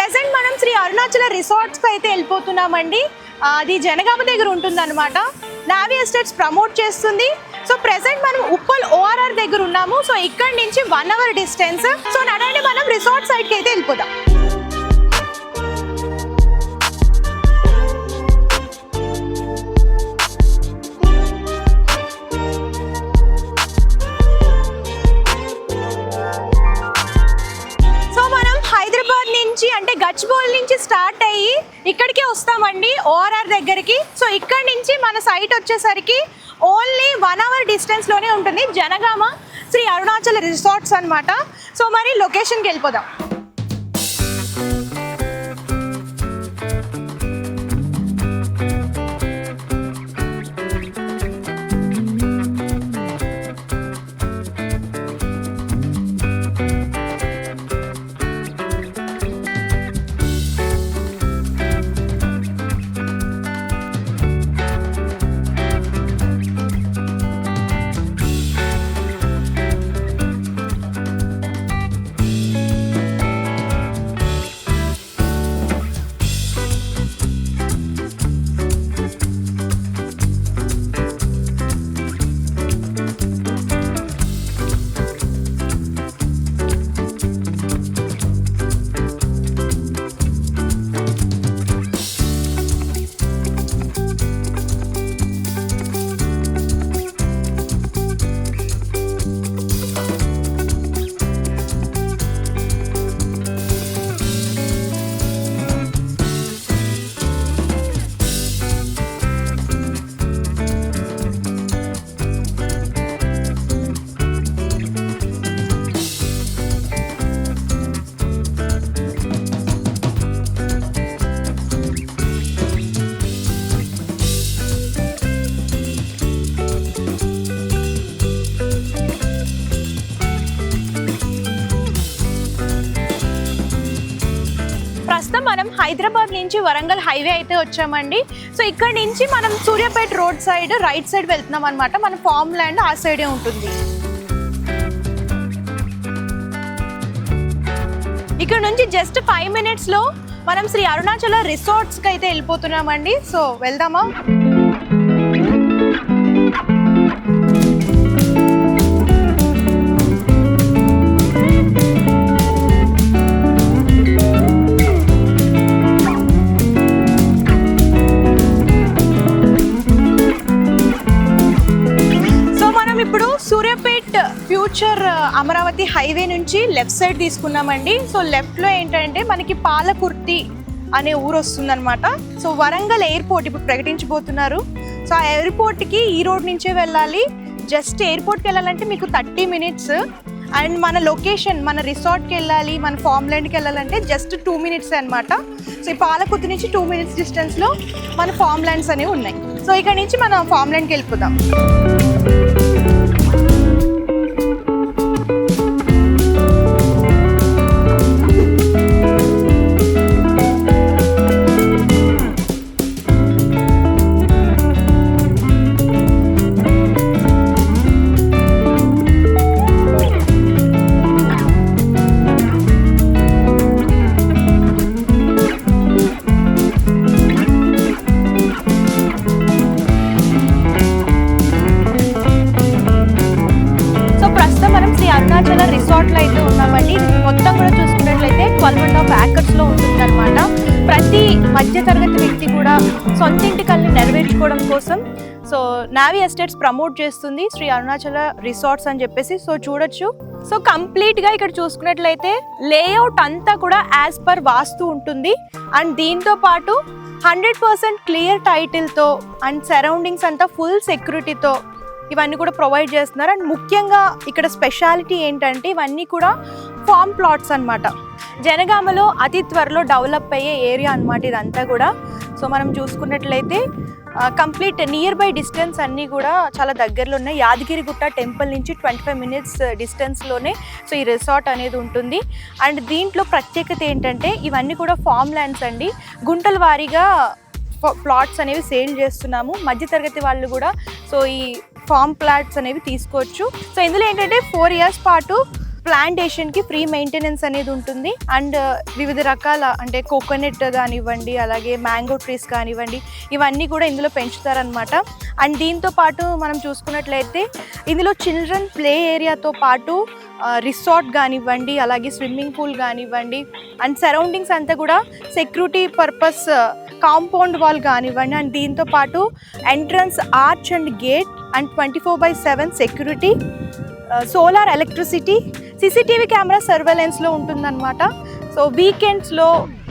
Present మనం శ్రీ అరుణాచల రిసార్ట్స్కి అయితే వెళ్ళిపోతున్నామండి. అది జనగామ దగ్గర ఉంటుందన్నమాట. నావీ ఎస్టేట్స్ ప్రమోట్ చేస్తుంది. సో ప్రెసెంట్ మనం ఉప్పల్ ORR దగ్గర ఉన్నాము. సో ఇక్కడ నుంచి 1 hour డిస్టెన్స్. సో నడండి మనం రిసార్ట్ సైడ్కి అయితే వెళ్ళిపోదాం. అంటే గచ్చిబౌలి నుంచి స్టార్ట్ అయ్యి ఇక్కడికే వస్తామండి ORR దగ్గరికి. సో ఇక్కడ నుంచి మన సైట్ వచ్చేసరికి ఓన్లీ 1 hour డిస్టెన్స్ లోనే ఉంటుంది. జనగామ శ్రీ అరుణాచల రిసార్ట్స్ అన్నమాట. సో మరి లొకేషన్కి వెళ్ళిపోదాం. మనం హైదరాబాద్ నుంచి వరంగల్ హైవే అయితే వచ్చామండి. సో ఇక్కడ నుంచి మనం Suryapet road side right side వెళ్తున్నాం అనమాట. మన ఫార్మ్ ల్యాండ్ ఆ సైడే ఉంటుంది. ఇక్కడ నుంచి జస్ట్ 5 minutes లో మనం శ్రీ అరుణాచల రిసార్ట్స్కి అయితే వెళ్ళిపోతున్నామండి. సో వెళ్దామా? సూర్యాపేట్ ఫ్యూచర్ అమరావతి హైవే నుంచి లెఫ్ట్ సైడ్ తీసుకున్నామండి. సో లెఫ్ట్లో ఏంటంటే మనకి పాలకుర్తి అనే ఊరు వస్తుందన్నమాట. సో వరంగల్ ఎయిర్పోర్ట్ ఇప్పుడు ప్రకటించబోతున్నారు. సో ఆ ఎయిర్పోర్ట్కి ఈ రోడ్ నుంచే వెళ్ళాలి. జస్ట్ ఎయిర్పోర్ట్కి వెళ్ళాలంటే మీకు 30 minutes. అండ్ మన లొకేషన్ మన రిసార్ట్కి వెళ్ళాలి, మన ఫార్మ్ ల్యాండ్కి వెళ్ళాలంటే జస్ట్ 2 minutes అనమాట. సో ఈ పాలకుర్తి నుంచి 2 minutes డిస్టెన్స్లో మన ఫార్మ్ ల్యాండ్స్ అనేవి ఉన్నాయి. సో ఇక్కడ నుంచి మనం ఫార్మ్ ల్యాండ్కి వెళ్ళిపోదాం. అరుణాచల రిసార్ట్లో అయితే ఉన్నామండి. మొత్తం కూడా చూసుకున్నట్లయితే 12.5 acres ఉంటుంది అనమాట. ప్రతి మధ్యతరగతి వ్యక్తి కూడా సొంత ఇంటి కల్ని నెరవేర్చుకోవడం కోసం సో నావీ ఎస్టేట్స్ ప్రమోట్ చేస్తుంది శ్రీ అరుణాచల రిసార్ట్స్ అని చెప్పేసి. సో చూడొచ్చు. సో కంప్లీట్గా ఇక్కడ చూసుకున్నట్లయితే లేఅవుట్ అంతా కూడా యాజ్ పర్ వాస్తు ఉంటుంది. అండ్ దీంతో పాటు 100% క్లియర్ టైటిల్తో అండ్ సరౌండింగ్స్ అంతా ఫుల్ సెక్యూరిటీతో ఇవన్నీ కూడా ప్రొవైడ్ చేస్తున్నారు. అండ్ ముఖ్యంగా ఇక్కడ స్పెషాలిటీ ఏంటంటే ఇవన్నీ కూడా ఫార్మ్ ప్లాట్స్ అనమాట. జనగామలో అతి త్వరలో డెవలప్ అయ్యే ఏరియా అనమాట ఇదంతా కూడా. సో మనం చూసుకున్నట్లయితే కంప్లీట్ నియర్ బై డిస్టెన్స్ అన్నీ కూడా చాలా దగ్గరలో ఉన్నాయి. యాదగిరిగుట్ట టెంపుల్ నుంచి 25 minutes డిస్టెన్స్లోనే సో ఈ రిసార్ట్ అనేది ఉంటుంది. అండ్ దీంట్లో ప్రత్యేకత ఏంటంటే ఇవన్నీ కూడా ఫార్మ్ ల్యాండ్స్ అండి. గుంటల వారీగా ప్లాట్స్ అనేవి సేల్ చేస్తున్నాము. మధ్యతరగతి వాళ్ళు కూడా సో ఈ ఫార్మ్ ప్లాట్స్ అనేవి తీసుకోవచ్చు. సో ఇందులో ఏంటంటే 4 years పాటు ప్లాంటేషన్కి ఫ్రీ మెయింటెనెన్స్ అనేది ఉంటుంది. అండ్ వివిధ రకాల అంటే కోకోనట్ కానివ్వండి, అలాగే మ్యాంగో ట్రీస్ కానివ్వండి, ఇవన్నీ కూడా ఇందులో పెంచుతారనమాట. అండ్ దీంతో పాటు మనం చూసుకున్నట్లయితే ఇందులో చిల్డ్రన్ ప్లే ఏరియాతో పాటు రిసార్ట్ కానివ్వండి, అలాగే స్విమ్మింగ్ పూల్ కానివ్వండి, అండ్ సరౌండింగ్స్ అంతా కూడా సెక్యూరిటీ పర్పస్ కాంపౌండ్ వాల్ కానివ్వండి, అండ్ దీంతో పాటు entrance arch and gate and 24/7 security, solar electricity, CCTV camera సర్వేలెన్స్లో ఉంటుందన్నమాట. సో వీకెండ్స్లో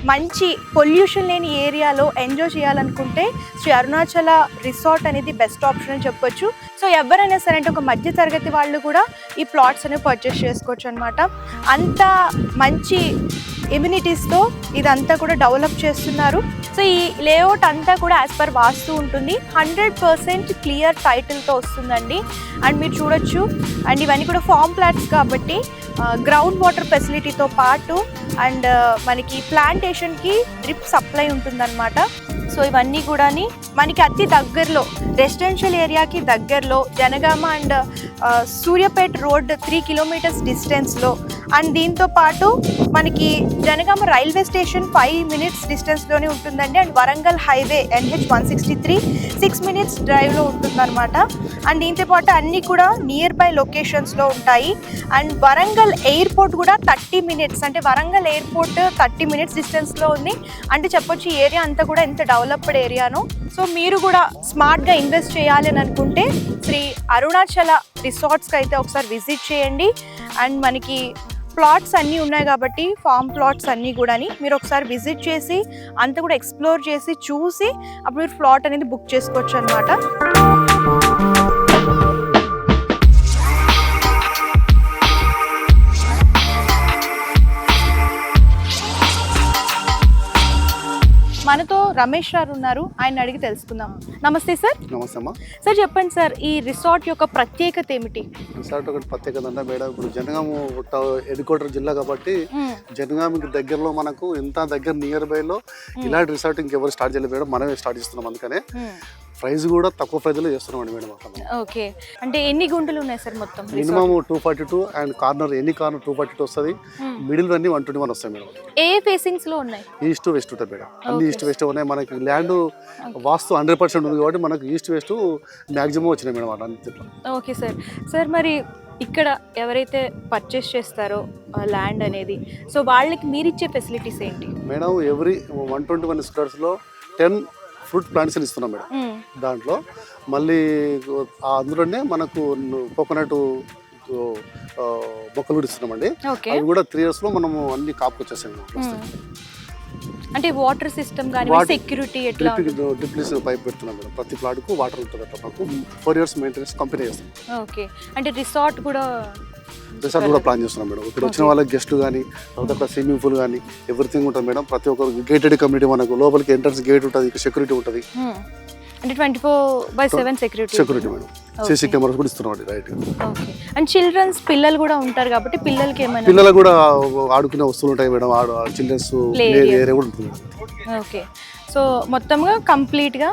మంచి పొల్యూషన్ లేని ఏరియాలో ఎంజాయ్ చేయాలనుకుంటే శ్రీ అరుణాచల రిసార్ట్ అనేది బెస్ట్ ఆప్షన్ అని చెప్పొచ్చు. సో ఎవరైనా సరే అంటే ఒక మధ్య తరగతి వాళ్ళు కూడా ఈ ప్లాట్స్ అనేవి పర్చేస్ చేసుకోవచ్చు అనమాట. అంత మంచి ఎమ్యూనిటీస్తో ఇదంతా కూడా డెవలప్ చేస్తున్నారు. సో ఈ లేఅవుట్ అంతా కూడా యాజ్ పర్ వాస్తు ఉంటుంది. 100% క్లియర్ టైటిల్తో వస్తుందండి. అండ్ మీరు చూడొచ్చు, అండ్ ఇవన్నీ కూడా ఫామ్ ప్లాట్స్ కాబట్టి గ్రౌండ్ వాటర్ ఫెసిలిటీతో పాటు అండ్ మనకి ప్లాంటేషన్కి డ్రిప్ సప్లై ఉంటుందన్నమాట. సో ఇవన్నీ కూడా మనకి అతి దగ్గరలో రెసిడెన్షియల్ ఏరియాకి దగ్గరలో Jangaon and Suryapet road 3 kilometres డిస్టెన్స్లో, అండ్ దీంతో పాటు మనకి జనగామ రైల్వే స్టేషన్ 5 మినిట్స్ డిస్టెన్స్లోనే ఉంటుందండి. And Warangal highway NH 163 6 minutes డ్రైవ్లో ఉంటుందన్నమాట. అండ్ దీంతో పాటు అన్నీ కూడా నియర్ బై లొకేషన్స్లో ఉంటాయి. అండ్ వరంగల్ ఎయిర్పోర్ట్ కూడా 30 మినిట్స్, అంటే వరంగల్ ఎయిర్పోర్ట్ 30 మినిట్స్ డిస్టెన్స్లో ఉంది. అంటే చెప్పొచ్చు ఈ ఏరియా అంతా కూడా ఎంత డెవలప్డ్ ఏరియాను. సో మీరు కూడా స్మార్ట్గా ఇన్వెస్ట్ చేయాలి అని అనుకుంటే శ్రీ అరుణాచల రిసార్ట్స్కి అయితే ఒకసారి విజిట్ చేయండి. అండ్ మనకి ప్లాట్స్ అన్నీ ఉన్నాయి కాబట్టి ఫామ్ ప్లాట్స్ అన్నీ కూడా మీరు ఒకసారి విజిట్ చేసి అంతా కూడా ఎక్స్ప్లోర్ చేసి చూసి అప్పుడు మీరు ప్లాట్ అనేది బుక్ చేసుకోవచ్చు అనమాట. మనతో రమేష్ గారు ఉన్నారు, ఆయన అడిగి తెలుసుకుందాం. నమస్తే సార్. నమస్తే అమ్మా. సార్ చెప్పండి సార్, ఈ రిసార్ట్ యొక్క ప్రత్యేకత ఏమిటి? రిసార్ట్ ఒకటి ప్రత్యేకత అంటే మేడం, ఇప్పుడు జనగామ హెడ్ క్వార్టర్ జిల్లా కాబట్టి జనగామకి దగ్గరలో మనకు ఎంత దగ్గర నియర్ బై లో ఇలాంటి రిసార్ట్ ఇంకెవరు స్టార్ట్ చేయలేదు మేడం, మనమే స్టార్ట్ చేస్తున్నాం. అందుకనే ప్రైస్ కూడా తక్కువ ప్రైజ్లో చేస్తున్నాం మేడం. ఓకే, అంటే ఎన్ని గుంటలు ఉన్నాయి సార్ మొత్తం? మినిమం 242 అండ్ కార్నర్ ఎన్ని కార్నర్ 242 వస్తుంది. మిడిల్ అన్ని 121 వస్తాయి మేడం. ఏ ఫేసింగ్స్ లో ఉన్నాయి? ఈస్ట్ వెస్ట్ ఉంటుంది మేడం, అన్ని ఈస్ట్ వెస్ట్ ఉన్నాయి. మనకి ల్యాండ్ వాస్తు 100% ఉంది కాబట్టి మనకు ఈస్ట్ వెస్ట్ మ్యాక్సిమం వచ్చినాయి మేడం అన్నింటిలో. Okay sir. సార్ మరి ఇక్కడ ఎవరైతే పర్చేస్ చేస్తారో ల్యాండ్ అనేది, సో వాళ్ళకి మీరు ఇచ్చే ఫెసిలిటీస్ ఏంటి మేడం? ఎవ్రీ 121 స్క్వేర్స్లో 10 ఫ్రూట్ ప్లాంట్స్ ఇస్తున్నాం మేడం. దాంట్లో మళ్ళీ అందులోనే మనకు కోకోనట్ మొక్కలు కూడా ఇస్తున్నామండి. అవి కూడా 3 years లో మనము అన్ని కాపుకొచ్చేసాము. అంటే వాటర్ సిస్టమ్ కానీ సెక్యూరిటీ ఎట్లా? డ్రిప్లీస్ పైప్ పెడుతున్నాం మేడం. ప్రతి ప్లాట్ కు వాటర్ ఉంటుంది. అట్లా మాకు 4 years మెయింటెనెన్స్ కంపెనీ చేస్తాం. ఓకే, అంటే రిసార్ట్ కూడా ప్లాన్ చేస్తున్నాం మేడం. ఇక్కడ వచ్చిన వాళ్ళకి గెస్ట్ కానీ తర్వాత స్విమ్మింగ్ పూల్ కానీ ఎవ్రీథింగ్ ఉంటుంది మేడం. ప్రతి ఒక్కరు గేటెడ్ కమ్యూనిటీ, మనకు లోపలికి ఎంట్రన్స్ గేట్ ఉంటుంది, సెక్యూరిటీ ఉంటుంది. అంటే 24/7 సెక్యూరిటీ మేడం. సీసీ కెమెరాస్ కూడా ఇస్తున్నాం. రైట్. ఓకే, అండ్ చిల్డ్రన్స్ పిల్లలు కూడా ఉంటారు కాబట్టి పిల్లలకి ఏమైనా పిల్లలకు కూడా ఆడుకునే వస్తువులు ఉంటాయి మేడం. చిల్డ్రన్స్ ప్లే ఏరియా కూడా ఉంటుంది మేడం. ఓకే, సో మొత్తంగా కంప్లీట్గా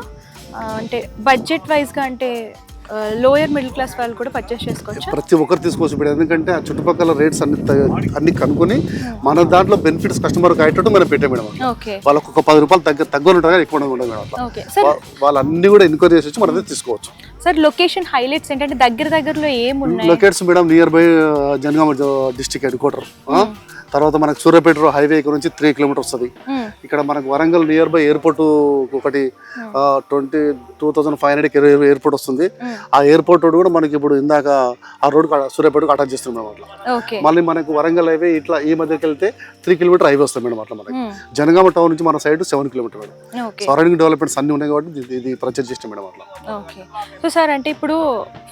అంటే బడ్జెట్ వైజ్గా అంటే లోయర్ మిడిల్ క్లాస్ వాళ్ళు కూడా పర్చేస్ చేసుకోవచ్చు. ప్రతి ఒక్కరు తీసుకోవచ్చు మేడం. ఎందుకంటే ఆ చుట్టుపక్కల రేట్స్ అన్ని కనుక్కొని మన దాంట్లో బెనిఫిట్స్ కస్టమర్కి అయ్యేటట్టు మనం పెట్టాం మేడం. వాళ్ళకు ఒక 10 రూపాయలు తగ్గ ఉంటుంది, ఎక్కువ ఉండదు మేడం. వాళ్ళన్నీ కూడా ఎన్క్వైరీ చేసి మనం తీసుకోవచ్చు. సార్ లొకేషన్ హైలైట్స్ ఏంటంటే దగ్గరలో ఏమున్నాయి? Locates madam nearby Jangaon district headquarter, తర్వాత మనకు సూర్యాపేట హైవే నుంచి 3 kilometers వస్తుంది. ఇక్కడ మనకు వరంగల్ నియర్ బై ఎయిర్పోర్ట్ ఒకటి 22,500 ఎయిర్పోర్ట్ వస్తుంది. ఆ ఎయిర్పోర్ట్ రోడ్ కూడా మనకి ఇప్పుడు ఇందాక ఆ రోడ్ సూర్యాపేటకు అటాచ్ చేస్తున్నాం మేడం. అట్లా మళ్ళీ మనకు వరంగల్ హైవే ఇట్లా ఈ మధ్యకి వెళ్తే 3 kilometers హైవే వస్తుంది మేడం. అట్లా మనకి జనగామ టౌన్ నుంచి మన side 7 kilometers madam. Surrounding developments అన్ని ఉన్నాయి కాబట్టి ఇది పర్చేజ్ చేస్తాం మేడం. అట్లా. ఓకే, సో సార్ అంటే ఇప్పుడు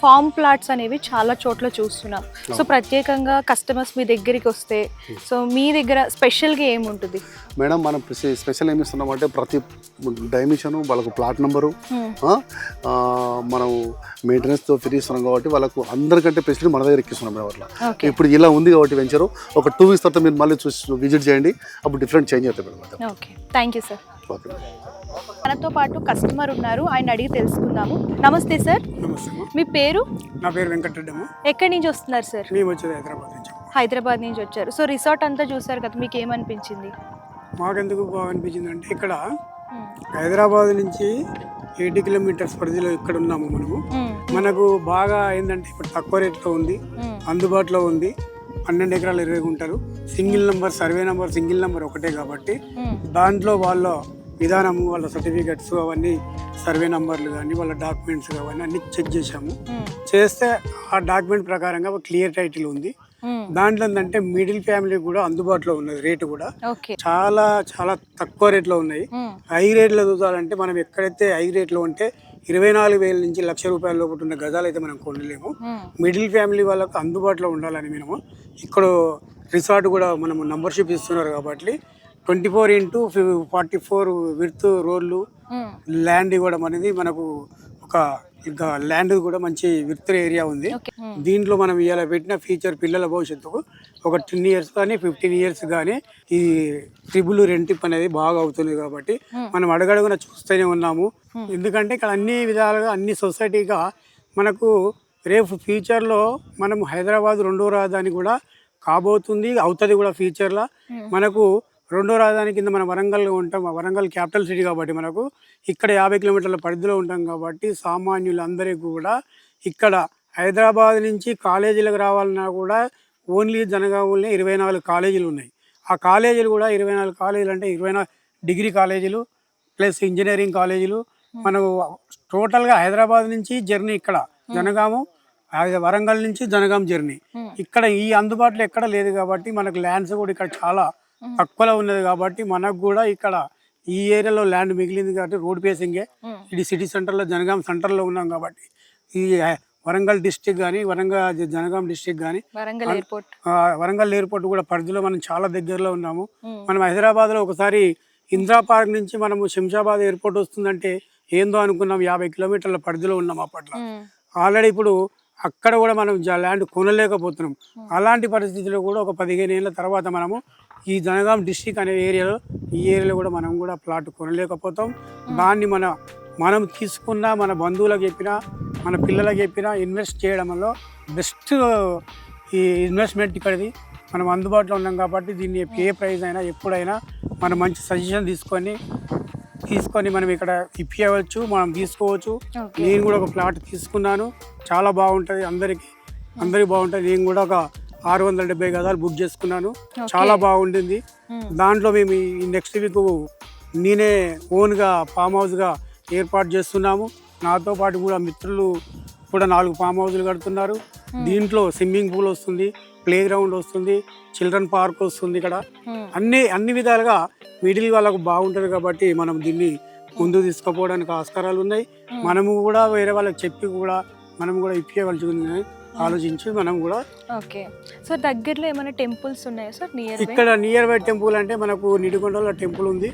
ఫామ్ ప్లాట్స్ అనేవి చాలా చోట్ల చూస్తున్నాం. సో ప్రత్యేకంగా కస్టమర్స్ మీ దగ్గరికి వస్తే సో మీ దగ్గర స్పెషల్గా ఏముంటుంది మేడం? మనం స్పెషల్ ఏమి ఇస్తున్నామంటే ప్రతి డైమెన్షన్ వాళ్ళకు ప్లాట్ నెంబరు, మనం మెయింటెనెన్స్తో ఫ్రీ ఇస్తున్నాం కాబట్టి వాళ్ళకు అందరికంటే ఫెసిలిటీ మన దగ్గర ఎక్కిస్తున్నాం మేడం. అట్లా ఇప్పుడు ఇలా ఉంది కాబట్టి వెంచరు ఒక 2 weeks తర్వాత మీరు మళ్ళీ చూసి విజిట్ చేయండి, అప్పుడు డిఫరెంట్ చేంజ్ అవుతుంది madam. Okay, thank you sir. మనతో పాటు కస్టమర్ ఉన్నారు, ఆయన అడిగి తెలుసుకుందాము. నమస్తే సార్. నమస్తే. మీ పేరు? నా పేరు వెంకటరెడ్డి అమ్మ. ఎక్కడి నుంచి వస్తున్నారు సార్? మేము వచ్చేది హైదరాబాద్ నుంచి. హైదరాబాద్ నుంచి వచ్చారు. సో రిసార్ట్ అంతా చూసారు కదా, మీకు ఏమనిపించింది? మాకెందుకు బాగా అనిపించింది అంటే ఇక్కడ హైదరాబాద్ నుంచి 80 కిలోమీటర్స్ పరిధిలో ఇక్కడ ఉన్నాము మనము. మనకు బాగా ఏంటంటే ఇప్పుడు తక్కువ రేట్లో ఉంది, అందుబాటులో ఉంది. 12 ఎకరాలు 20 గుంటలు, single number survey number, single number ఒకటే కాబట్టి దాంట్లో వాళ్ళ విధానము, వాళ్ళ సర్టిఫికెట్స్ అవన్నీ, సర్వే నంబర్లు కానీ వాళ్ళ డాక్యుమెంట్స్ అవన్నీ అన్ని చెక్ చేశాము. చేస్తే ఆ డాక్యుమెంట్ ప్రకారంగా క్లియర్ టైటిల్ ఉంది. దాంట్లో ఏంటంటే మిడిల్ ఫ్యామిలీ కూడా అందుబాటులో ఉన్నది. రేటు కూడా చాలా చాలా తక్కువ రేట్లో ఉన్నాయి. హై రేట్లో చూడాలంటే మనం ఎక్కడైతే హై రేట్లో ఉంటే 24,000 నుంచి ₹1,00,000 లోపల ఉన్న గజాలు అయితే మనం కొనలేము. మిడిల్ ఫ్యామిలీ వాళ్ళకు అందుబాటులో ఉండాలని మేము ఇక్కడ రిసార్ట్ కూడా మనము నంబర్షిప్ ఇస్తున్నారు కాబట్టి 24x44 విడ్త్ రోడ్లు, ల్యాండ్ ఇవ్వడం అనేది మనకు ఒక ల్యాండ్ కూడా మంచి విడ్త్ ఏరియా ఉంది. దీంట్లో మనం ఇలా పెట్టిన ఫ్యూచర్ పిల్లల భవిష్యత్తుకు ఒక 10 ఇయర్స్ కానీ 15 ఇయర్స్ కానీ ఈ ట్రిబుల్ రెంటిప్ అనేది బాగా అవుతుంది కాబట్టి మనం అడగడుగున చూస్తూనే ఉన్నాము. ఎందుకంటే ఇక్కడ అన్ని విధాలుగా అన్ని సొసైటీగా మనకు రేపు ఫ్యూచర్లో మనం హైదరాబాద్ రెండో రాజధాని కూడా కాబోతుంది, అవుతుంది కూడా ఫ్యూచర్లో. మనకు రెండో రాజధాని కింద మనం వరంగల్లో ఉంటాం. వరంగల్ క్యాపిటల్ సిటీ కాబట్టి మనకు ఇక్కడ 50 కిలోమీటర్ల పరిధిలో ఉంటాం కాబట్టి సామాన్యులందరికీ కూడా ఇక్కడ హైదరాబాద్ నుంచి కాలేజీలకు రావాలన్నా కూడా ఓన్లీ జనగాంలోనే 24 కాలేజీలు ఉన్నాయి. ఆ కాలేజీలు కూడా 24 కాలేజీలు అంటే 24 డిగ్రీ కాలేజీలు ప్లస్ ఇంజనీరింగ్ కాలేజీలు. మనకు టోటల్గా హైదరాబాద్ నుంచి జర్నీ ఇక్కడ జనగాము, వరంగల్ నుంచి జనగాం జర్నీ ఇక్కడ ఈ అందుబాటులో ఎక్కడ లేదు కాబట్టి మనకు ల్యాండ్స్ కూడా ఇక్కడ చాలా తక్కువలో ఉన్నది కాబట్టి మనకు కూడా ఇక్కడ ఈ ఏరియాలో ల్యాండ్ మిగిలింది కాబట్టి రోడ్ ఫేసింగే. ఇది సిటీ సెంటర్లో జనగాం సెంటర్లో ఉన్నాం కాబట్టి ఈ వరంగల్ డిస్టిక్ కానీ జనగాం డిస్టిక్ కానీ వరంగల్ ఎయిర్పోర్ట్ కూడా పరిధిలో మనం చాలా దగ్గరలో ఉన్నాము. మనం హైదరాబాద్లో ఒకసారి ఇందిరా పార్క్ నుంచి మనము శంషాబాద్ ఎయిర్పోర్ట్ వస్తుందంటే ఏందో అనుకున్నాం, 50 కిలోమీటర్ల పరిధిలో ఉన్నాం అప్పట్లో. ఆల్రెడీ ఇప్పుడు అక్కడ కూడా మనం ల్యాండ్ కొనలేకపోతున్నాం. అలాంటి పరిస్థితిలో కూడా ఒక 15 ఏళ్ళ తర్వాత మనము ఈ జనగాం డిస్టిక్ అనే ఏరియాలో కూడా మనం కూడా ప్లాట్ కొనలేకపోతాం. దాన్ని మనం తీసుకున్న మన బంధువులకు చెప్పినా మన పిల్లలకు చెప్పినా ఇన్వెస్ట్ చేయడంలో బెస్ట్ ఈ ఇన్వెస్ట్మెంట్ ఇక్కడిది. మనం అందుబాటులో ఉన్నాం కాబట్టి దీన్ని ఏ ప్రైస్ అయినా ఎప్పుడైనా మనం మంచి సజెషన్ తీసుకొని మనం ఇక్కడ ఇప్పించవచ్చు, మనం తీసుకోవచ్చు. నేను కూడా ఒక ప్లాట్ తీసుకున్నాను, చాలా బాగుంటుంది, అందరికి బాగుంటుంది. నేను కూడా ఒక 670 గజాలు బుక్ చేసుకున్నాను, చాలా బాగుంటుంది. దాంట్లో మేము ఈ నెక్స్ట్ వీక్ నేనే ఓన్గా ఫామ్ హౌస్గా ఏర్పాటు చేస్తున్నాము. నాతో పాటు కూడా మిత్రులు కూడా 4 ఫామ్ హౌస్లు కడుతున్నారు. దీంట్లో స్విమ్మింగ్ పూల్ వస్తుంది, ప్లే గ్రౌండ్ వస్తుంది, చిల్డ్రన్ పార్క్ వస్తుంది. ఇక్కడ అన్ని విధాలుగా మిడిల్ వాళ్ళకు బాగుంటుంది కాబట్టి మనం దీన్ని ముందు తీసుకుపోవడానికి ఆస్కారాలు ఉన్నాయి. మనము కూడా వేరే వాళ్ళకి చెప్పి కూడా మనం కూడా ఇప్పించవలసింది ఆలోచించి మనం కూడా. ఓకే సార్, దగ్గరలో ఏమైనా టెంపుల్స్ ఉన్నాయా సార్? ఇక్కడ నియర్ బై టెంపుల్ అంటే మనకు నిడిగొండలో టెంపుల్ ఉంది,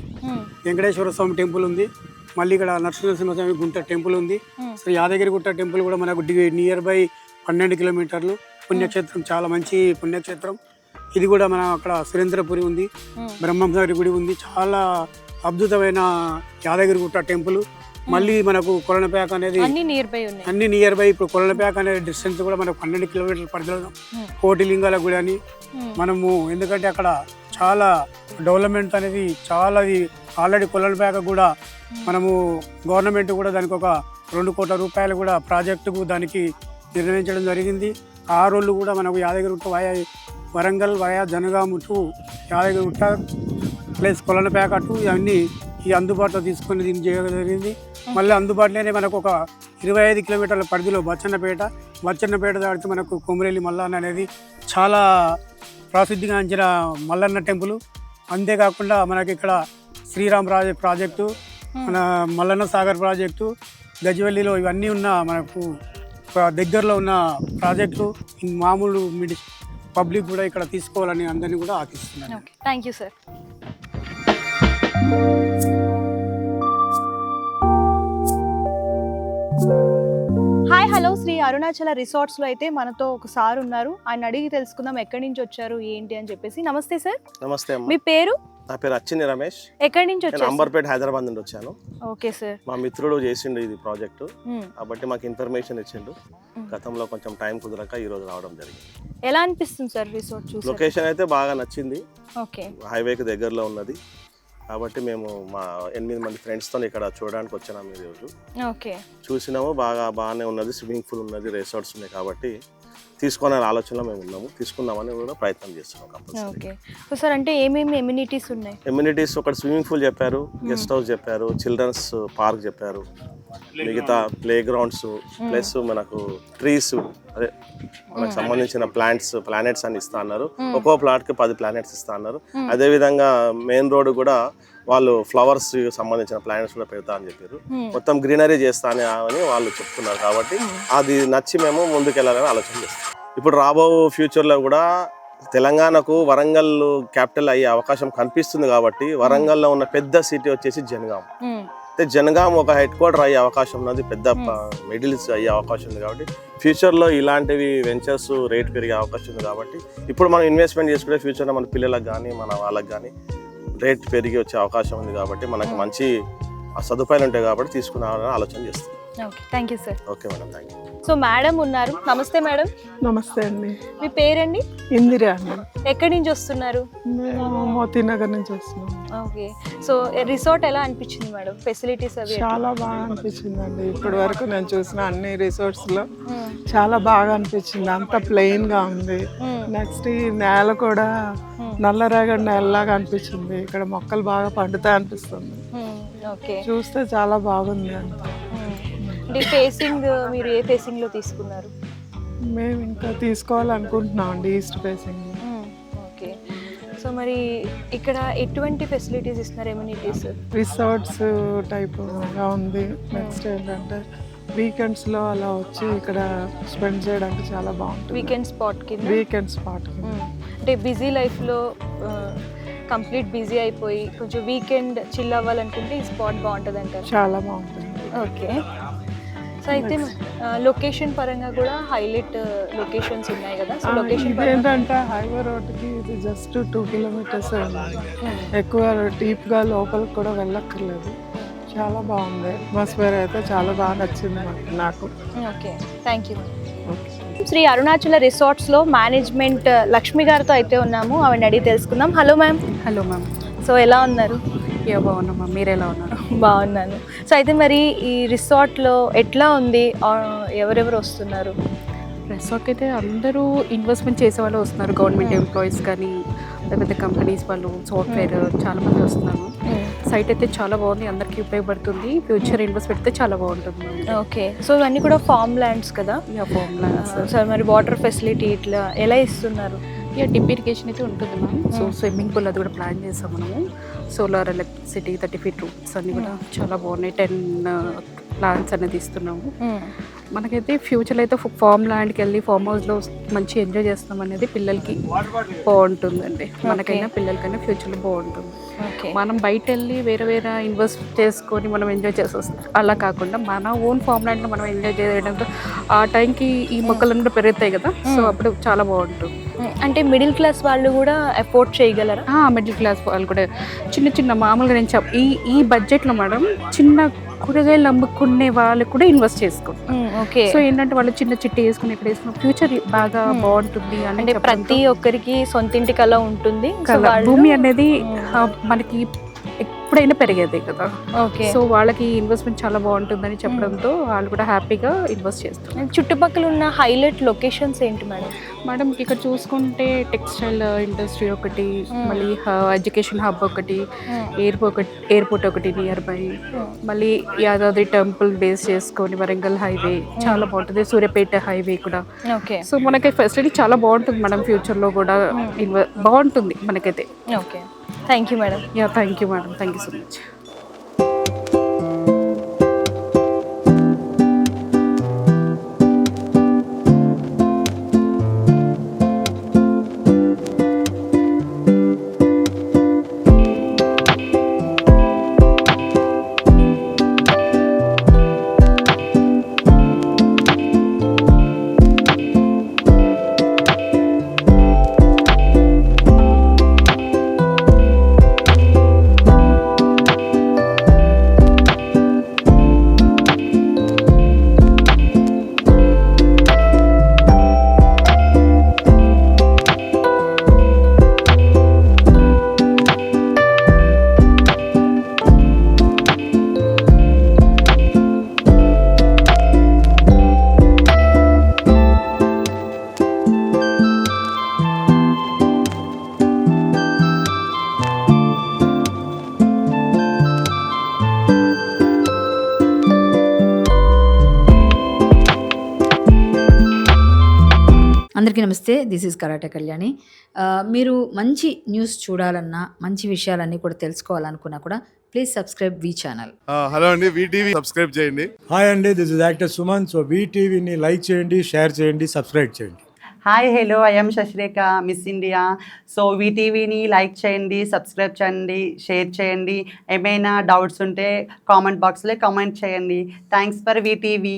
వెంకటేశ్వర స్వామి టెంపుల్ ఉంది, మళ్ళీ ఇక్కడ నరసింహస్వామి గుంట టెంపుల్ ఉంది, శ్రీ యాదగిరి గుట్ట టెంపుల్ కూడా మనకు నియర్ బై 12 కిలోమీటర్లు. పుణ్యక్షేత్రం, చాలా మంచి పుణ్యక్షేత్రం. ఇది కూడా మన అక్కడ సురేంద్రపురి ఉంది, బ్రహ్మంగారి గుడి ఉంది, చాలా అద్భుతమైన యాదగిరి గుట్ట టెంపుల్. మళ్ళీ మనకు కొలనపేక అనేది అన్ని నియర్ బై. ఇప్పుడు కొలనపేక అనే డిస్టెన్స్ కూడా మనకు 12 కిలోమీటర్ల పరిధిలో కోటిలింగాల గుడి అని మనము, ఎందుకంటే అక్కడ చాలా డెవలప్మెంట్ అనేది చాలా. ఆల్రెడీ కొలనపేక కూడా మనము గవర్నమెంట్ కూడా దానికి ఒక 2 కోట్ల రూపాయలు కూడా ప్రాజెక్టుకు దానికి నిర్ణయించడం జరిగింది. ఆ రోజు కూడా మనకు Yadagirigutta via Warangal via Jangaon to Yadagirigutta plus Kolanupaka to ఇవన్నీ ఈ అందుబాటులో తీసుకొని దీన్ని చేయడం జరిగింది. మళ్ళీ అందుబాటులోనే మనకు ఒక 25 కిలోమీటర్ల పరిధిలో బచ్చన్నపేట దాటితే మనకు కొమరేలి మల్లన్న అనేది చాలా ప్రసిద్ధిగాంచిన మల్లన్న టెంపుల్. అంతేకాకుండా మనకి ఇక్కడ శ్రీరామ్ ప్రాజెక్టు, మన మల్లన్న సాగర్ ప్రాజెక్టు, గజ్వెల్లిలో ఇవన్నీ ఉన్న మనకు దగ్గరలో ఉన్న ప్రాజెక్టు. మామూలు పబ్లిక్ కూడా ఇక్కడ తీసుకోవాలని అందరినీ కూడా ఆశిస్తున్నాను. Thank you sir. Hi hello, Shri Arunachala రిసార్ట్స్లో అయితే మనతో ఒక సార్ ఉన్నారు. ఆయన అడిగి తెలుసుకుందాం ఎక్కడి నుంచి వచ్చారు ఏంటి అని చెప్పేసి. నమస్తే సార్. నమస్తే అమ్మ. మీ పేరు? నా పేరు అచ్చిని రమేష్. ఎక్కడి నుంచి నేను వచ్చారు? అంబర్పేట హైదరాబాద్ నుండి వచ్చాను. Okay sir. మా మిత్రుడు చేసిండు ఇది ప్రాజెక్టు, కాబట్టి మాకు ఇన్ఫర్మేషన్ ఇచ్చిండు. గతంలో కొంచెం టైం కుదరక ఈ రోజు రావడం జరిగింది. ఎలా అనిపిస్తుంది సార్ రిసార్ట్ చూసి? లొకేషన్ అయితే బాగా నచ్చింది. ఓకే. హైవేకి దగ్గరలో ఉన్నది కాబట్టి మేము మా 8 మంది ఫ్రెండ్స్తో ఇక్కడ చూడడానికి వచ్చాము ఈరోజు. ఓకే. చూసినాము, బాగానే ఉన్నది. స్విమ్మింగ్ పూల్ ఉన్నది, రిసార్ట్స్ ఉన్నాయి కాబట్టి తీసుకునే ఆలోచనలో మేము ఉన్నాము. తీసుకుందామని కూడా ప్రయత్నం చేస్తున్నాం కంపల్సరీ. ఓకే. సో సార్ అంటే ఏమేమి ఎమ్యూనిటీస్ ఉన్నాయి? ఎమ్యూనిటీస్ ఒకటి స్విమ్మింగ్ పూల్ చెప్పారు, గెస్ట్ హౌస్ చెప్పారు, చిల్డ్రన్స్ పార్క్ చెప్పారు, మిగతా ప్లే గ్రౌండ్స్ ప్లస్ మనకు ట్రీస్, అదే మనకు సంబంధించిన ప్లానెట్స్ అని ఇస్తా అన్నారు. ఒక్కో ప్లాట్ కి 10 ప్లానెట్స్ ఇస్తా అన్నారు. అదే విధంగా మెయిన్ రోడ్ కూడా వాళ్ళు ఫ్లవర్స్ సంబంధించిన ప్లానెట్స్ కూడా పెడతా అని చెప్పారు. మొత్తం గ్రీనరీ చేస్తా అని వాళ్ళు చెప్తున్నారు. కాబట్టి అది నచ్చి మేము ముందుకెళ్ళాలని ఆలోచన చేస్తాం. ఇప్పుడు రాబో ఫ్యూచర్ లో కూడా తెలంగాణకు వరంగల్ క్యాపిటల్ అయ్యే అవకాశం కనిపిస్తుంది. కాబట్టి వరంగల్లో ఉన్న పెద్ద సిటీ వచ్చేసి జనగాం. జనగాం ఒక హెడ్ క్వార్టర్ అయ్యే అవకాశం ఉన్నది, పెద్ద మిడిల్స్ అయ్యే అవకాశం ఉంది. కాబట్టి ఫ్యూచర్లో ఇలాంటివి వెంచర్స్ రేట్ పెరిగే అవకాశం ఉంది. కాబట్టి ఇప్పుడు మనం ఇన్వెస్ట్మెంట్ చేసుకుంటే ఫ్యూచర్లో మన పిల్లలకు కానీ మన వాళ్ళకి కానీ రేట్ పెరిగి వచ్చే అవకాశం ఉంది. కాబట్టి మనకు మంచి సదుపాయాలు ఉంటాయి కాబట్టి తీసుకున్నామని ఆలోచన చేస్తాం. Okay, thank you sir. Okay madam, thank you. So madam ఉన్నారు. నమస్తే మేడం. నమస్తే అండి. మీ పేరండి? ఇందిరా అండి. ఎక్కడి నుంచి వస్తున్నారు? మేము మోతీనగర్ నుంచి వస్తున్నాం. ఓకే. సో రిసార్ట్ ఎలా అనిపించింది మేడం? ఫెసిలిటీస్ అవి చాలా బాగా అనిపించింది అండి. ఇప్పటి వరకు నేను చూసిన అన్ని రిసార్ట్స్ లో చాలా బాగా అనిపించింది. అంత ప్లెయిన్ గా ఉంది. నెక్స్ట్ ఈ నేల కూడా నల్లరేగడి నేలలాగా అనిపించింది. ఇక్కడ మొక్కలు బాగా పండుతాయి అనిపిస్తుంది. ఓకే. చూస్తే చాలా బాగుంది అంత. అంటే ఫేసింగ్ మీరు ఏ ఫేసింగ్ లో తీసుకున్నారు? మేము ఇంకా తీసుకోవాలనుకుంటున్నాం అండి ఈస్ట్ ఫేసింగ్. ఓకే. సో మరి ఇక్కడ ఎటువంటి ఫెసిలిటీస్ ఇస్తున్నారు? ఎమ్యూనిటీస్ రిసార్ట్స్ టైప్గా ఉంది. నెక్స్ట్ ఏంటంటే వీకెండ్స్లో అలా వచ్చి ఇక్కడ స్పెండ్ చేయడానికి చాలా బాగుంటుంది. వీకెండ్ స్పాట్ కింద. వీకెండ్ స్పాట్ అంటే బిజీ లైఫ్లో కంప్లీట్ బిజీ అయిపోయి కొంచెం వీకెండ్ చిల్ అవ్వాలనుకుంటే ఈ స్పాట్ బాగుంటుంది అంటారు. చాలా బాగుంటుంది. ఓకే. సో అయితే లొకేషన్ పరంగా కూడా హైలైట్ లొకేషన్స్ ఉన్నాయి కదా. సో లొకేషన్ ఏంటంటే హైవే రోడ్కి ఇది జస్ట్ 2 కిలోమీటర్స్ ఎక్కువ డీప్గా లోపలికి కూడా వెళ్ళక్కర్లేదు. చాలా బాగుంది. అట్మాస్ఫియర్ అయితే చాలా బాగా నచ్చింది నాకు. Okay, thank you. Shri Arunachala రిసార్ట్స్లో మేనేజ్మెంట్ లక్ష్మి గారితో అయితే ఉన్నాము. ఆవిడ అడిగి తెలుసుకుందాం. Hello ma'am. Hello ma'am. So ఎలా ఉన్నారు? బాగున్నాం మ్యామ్, మీరు ఎలా ఉన్నారు? బాగున్నాను. సో అయితే మరి ఈ రిసార్ట్లో ఎట్లా ఉంది? ఎవరెవరు వస్తున్నారు? రిసార్ట్కి అయితే అందరూ ఇన్వెస్ట్మెంట్ చేసే వాళ్ళు వస్తున్నారు. గవర్నమెంట్ ఎంప్లాయీస్ కానీ లేకపోతే కంపెనీస్ వాళ్ళు, సాఫ్ట్వేర్ చాలామంది వస్తున్నారు. సైట్ అయితే చాలా బాగుంది, అందరికీ ఉపయోగపడుతుంది. ఫ్యూచర్ ఇన్వెస్ట్ పెడితే చాలా బాగుంటుంది. ఓకే. సో ఇవన్నీ కూడా ఫార్మ్ ల్యాండ్స్ కదా? Farm lands. సార్ మరి వాటర్ ఫెసిలిటీ ఇట్లా ఎలా ఇస్తున్నారు? డిప్ ఇరిగేషన్ అయితే ఉంటుంది మ్యామ్. సో స్విమ్మింగ్ పూల్ అది కూడా ప్లాన్ చేస్తాం మనము. సోలార్ ఎలక్ట్రిసిటీ 30 feet రూట్స్ అన్నీ కూడా చాలా బాగున్నాయి. 10 ప్లాన్స్ అనేది ఇస్తున్నాము. మనకైతే ఫ్యూచర్లో అయితే ఫార్మ్ ల్యాండ్కి వెళ్ళి ఫార్మ్ హౌస్లో మంచి ఎంజాయ్ చేస్తాం అనేది పిల్లలకి బాగుంటుందండి. మనకైనా పిల్లలకైనా ఫ్యూచర్లో బాగుంటుంది. మనం బయట వెళ్ళి వేరే ఇన్వెస్ట్ చేసుకొని మనం ఎంజాయ్ చేసి వస్తాం. అలా కాకుండా మన ఓన్ ఫార్మ్ ల్యాండ్లో మనం ఎంజాయ్ చేయడంతో ఆ టైంకి ఈ మొక్కలన్నీ కూడా పెరుగుతాయి కదా. సో అప్పుడు చాలా బాగుంటుంది. అంటే మిడిల్ క్లాస్ వాళ్ళు కూడా అఫోర్డ్ చేయగలరా? మిడిల్ క్లాస్ వాళ్ళు కూడా చిన్న మామూలుగా నేను ఈ బడ్జెట్లో మేడం చిన్న కూరగాయలు అమ్ముకునే వాళ్ళు కూడా ఇన్వెస్ట్ చేసుకుంటారు. ఓకే. సో ఏంటంటే వాళ్ళు చిన్న చిట్టి వేసుకుని ఇక్కడ వేసుకున్న ఫ్యూచర్ బాగా బాగుంటుంది అని. అంటే ప్రతి ఒక్కరికి సొంతింటి కళ ఉంటుంది. భూమి అనేది మనకి ఎప్పుడైనా పెరిగేదే కదా. ఓకే. సో వాళ్ళకి ఇన్వెస్ట్మెంట్ చాలా బాగుంటుందని చెప్పడంతో వాళ్ళు కూడా హ్యాపీగా ఇన్వెస్ట్ చేస్తారు. చుట్టుపక్కల ఉన్న హైలైట్ లొకేషన్స్ ఏంటి మేడం? మేడం ఇక్కడ చూసుకుంటే టెక్స్టైల్ ఇండస్ట్రీ ఒకటి, మళ్ళీ ఎడ్యుకేషన్ హబ్ ఒకటి, ఎయిర్పోర్ట్ ఒకటి నియర్ బై, మళ్ళీ యాదాద్రి టెంపుల్ బేస్ చేసుకొని వరంగల్ హైవే చాలా బాగుంటుంది. సూర్యాపేట హైవే కూడా. ఓకే. సో మనకి ఫెసిలిటీ చాలా బాగుంటుంది మేడం. ఫ్యూచర్లో కూడా బాగుంటుంది మనకైతే. Okay, thank you madam. Thank you madam, thank you so much. అందరికీ నమస్తే. This is karate Kalyani. మీరు మంచి న్యూస్ చూడాలన్నా, మంచి విషయాలన్నీ కూడా తెలుసుకోవాలనుకున్నా కూడా please subscribe the channel. Hello అండి, వీటీవీ సబ్స్క్రైబ్ చేయండి. హాయ్ అండి, this is actor Suman. So వీటీవీని లైక్ చేయండి, షేర్ చేయండి, సబ్స్క్రైబ్ చేయండి. Hi hello, I'm Shashirekha, miss India. So వీటీవీని లైక్ చేయండి, సబ్స్క్రైబ్ చేయండి, షేర్ చేయండి. ఏమైనా డౌట్స్ ఉంటే కామెంట్ బాక్స్లో కామెంట్ చేయండి. Thanks for VTV.